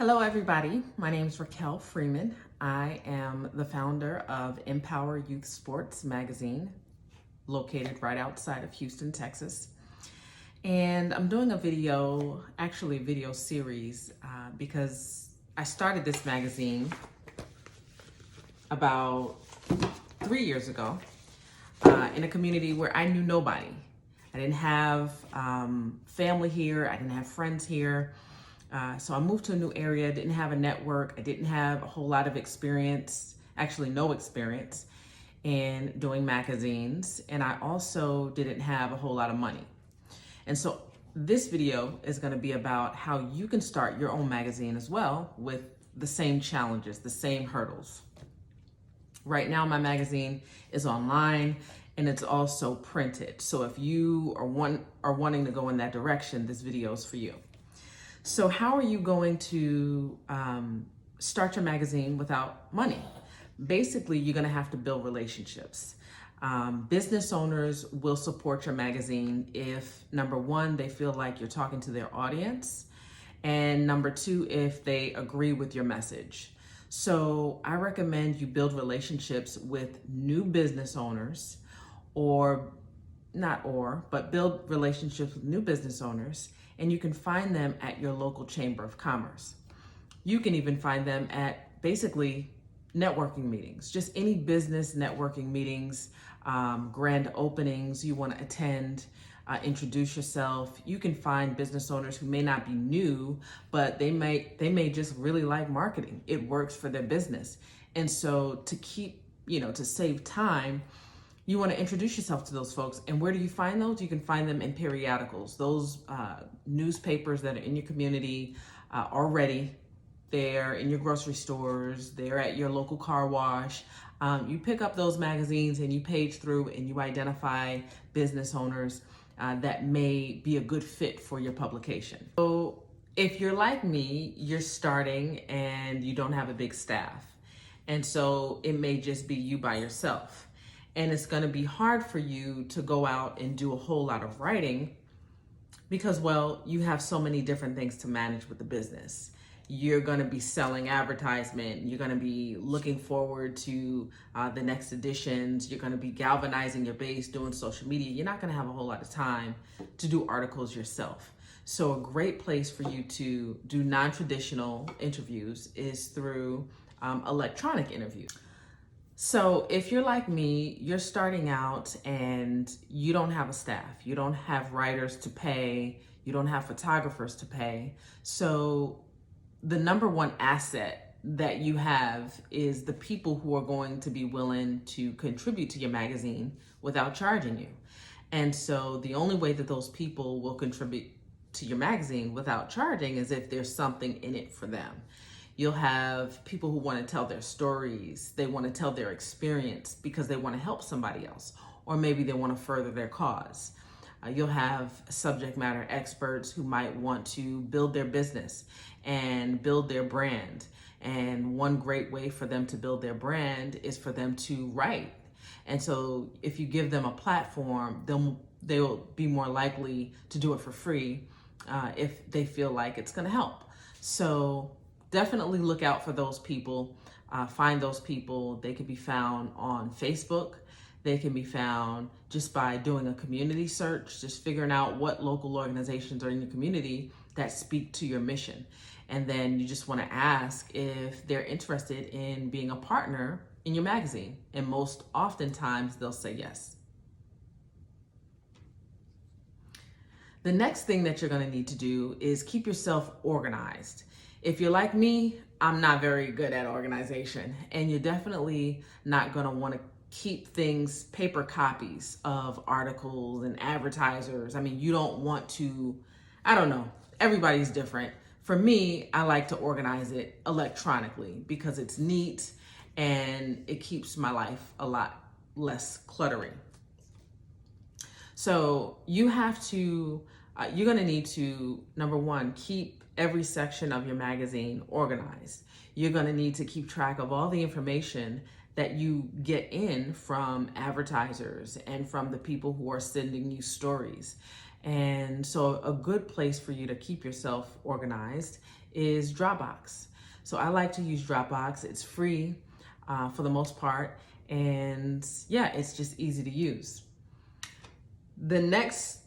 Hello, everybody. My name is Raquel Freeman. I am the founder of Empower Youth Sports magazine, located right outside of Houston, Texas. And I'm doing a video, actually a video series, because I started this magazine about 3 years ago in a community where I knew nobody. I didn't have family here. I didn't have friends here. So I moved to a new area, didn't have a network. I didn't have a whole lot of experience, actually no experience in doing magazines. And I also didn't have a whole lot of money. And so this video is gonna be about how you can start your own magazine as well with the same challenges, the same hurdles. Right now, my magazine is online and it's also printed. So if you are wanting to go in that direction, this video is for you. So how are you going to start your magazine without money? Basically, you're gonna have to build relationships. Business owners will support your magazine if, number one, they feel like you're talking to their audience, and number two, if they agree with your message. So I recommend you build relationships with new business owners, but build relationships with new business owners, and you can find them at your local chamber of commerce. You can even find them at basically networking meetings, just any business networking meetings, grand openings you want to attend, introduce yourself. You can find business owners who may not be new, but they may just really like marketing. It works for their business. And so to save time, you want to introduce yourself to those folks. And where do you find those? You can find them in periodicals, those newspapers that are in your community already. They're in your grocery stores, they're at your local car wash. You pick up those magazines and you page through and you identify business owners that may be a good fit for your publication. So if you're like me, you're starting and you don't have a big staff. And so it may just be you by yourself. And it's going to be hard for you to go out and do a whole lot of writing because, well, you have so many different things to manage with the business. You're going to be selling advertisement. You're going to be looking forward to the next editions. You're going to be galvanizing your base, doing social media. You're not going to have a whole lot of time to do articles yourself. So a great place for you to do non-traditional interviews is through electronic interviews. So if you're like me, you're starting out and you don't have a staff, you don't have writers to pay, you don't have photographers to pay. So the number one asset that you have is the people who are going to be willing to contribute to your magazine without charging you. And so the only way that those people will contribute to your magazine without charging is if there's something in it for them. You'll have people who want to tell their stories. They want to tell their experience because they want to help somebody else, or maybe they want to further their cause. You'll have subject matter experts who might want to build their business and build their brand. And one great way for them to build their brand is for them to write. And so if you give them a platform, they'll be more likely to do it for free if they feel like it's going to help. So definitely look out for those people. Find those people. They can be found on Facebook. They can be found just by doing a community search, just figuring out what local organizations are in your community that speak to your mission. And then you just want to ask if they're interested in being a partner in your magazine. And most oftentimes they'll say yes. The next thing that you're going to need to do is keep yourself organized. If you're like me, I'm not very good at organization, and you're definitely not going to want to keep things, paper copies of articles and advertisers. I mean, you don't want to, I don't know, everybody's different. For me, I like to organize it electronically because it's neat and it keeps my life a lot less cluttery. So you're going to need to, number one, keep every section of your magazine organized. You're going to need to keep track of all the information that you get in from advertisers and from the people who are sending you stories. And so a good place for you to keep yourself organized is Dropbox. So I like to use Dropbox. It's free for the most part. And yeah, it's just easy to use. The next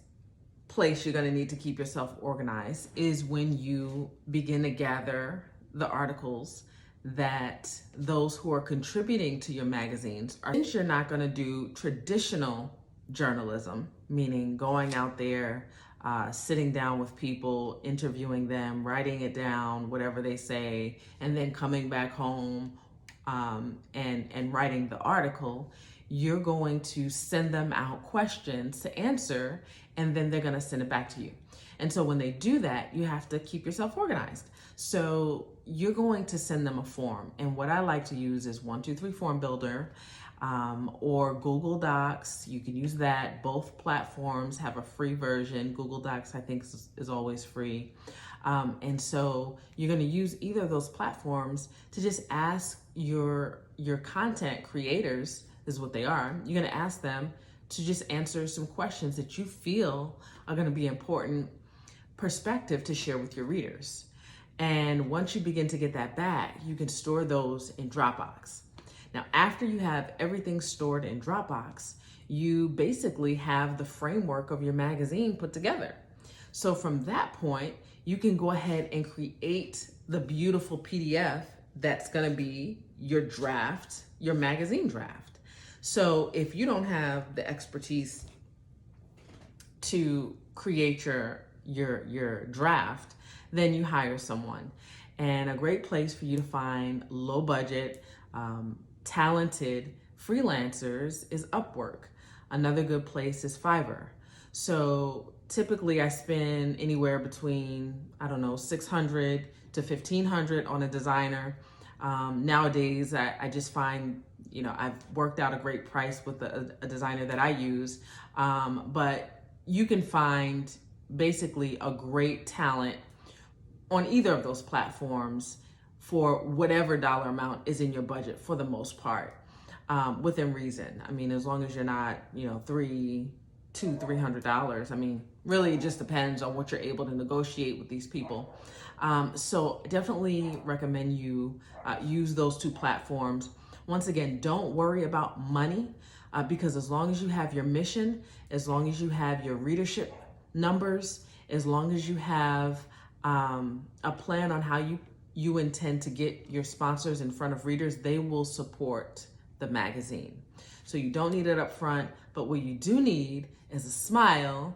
place you're going to need to keep yourself organized is when you begin to gather the articles that those who are contributing to your magazines are. Since you're not going to do traditional journalism, meaning going out there, sitting down with people, interviewing them, writing it down, whatever they say, and then coming back home and writing the article, you're going to send them out questions to answer, and then they're going to send it back to you. And so when they do that, you have to keep yourself organized. So you're going to send them a form. And what I like to use is 123 Form Builder or Google Docs. You can use that. Both platforms have a free version. Google Docs, I think, is always free. And so you're going to use either of those platforms to just ask your content creators, is what they are. You're going to ask them to just answer some questions that you feel are going to be important perspective to share with your readers. And once you begin to get that back, you can store those in Dropbox. Now, after you have everything stored in Dropbox, you basically have the framework of your magazine put together. So from that point, you can go ahead and create the beautiful PDF that's going to be your draft, your magazine draft. So if you don't have the expertise to create your draft, then you hire someone. And a great place for you to find low budget, talented freelancers is Upwork. Another good place is Fiverr. So typically I spend anywhere between, $600 to $1,500 on a designer. Nowadays, I just find, I've worked out a great price with a designer that I use, but you can find basically a great talent on either of those platforms for whatever dollar amount is in your budget for the most part, within reason. I mean, as long as you're not, $300. I mean, really it just depends on what you're able to negotiate with these people. So definitely recommend you use those two platforms. Once again, don't worry about money because as long as you have your mission, as long as you have your readership numbers, as long as you have a plan on how you intend to get your sponsors in front of readers, they will support the magazine. So you don't need it up front, but what you do need is a smile,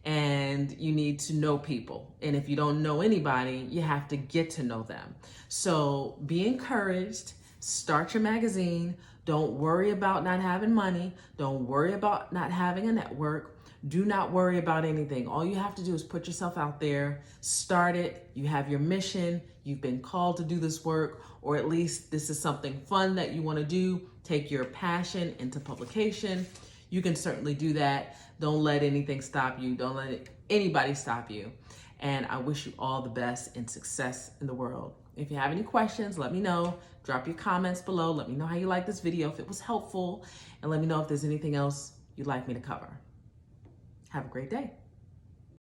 and you need to know people. And if you don't know anybody, you have to get to know them. So be encouraged, start your magazine. Don't worry about not having money. Don't worry about not having a network. Do not worry about anything. All you have to do is put yourself out there, start it. You have your mission. You've been called to do this work, or at least this is something fun that you want to do. Take your passion into publication. You can certainly do that. Don't let anything stop you. Don't let anybody stop you. And I wish you all the best and success in the world. If you have any questions, let me know. Drop your comments below. Let me know how you like this video, if it was helpful, and let me know if there's anything else you'd like me to cover. Have a great day.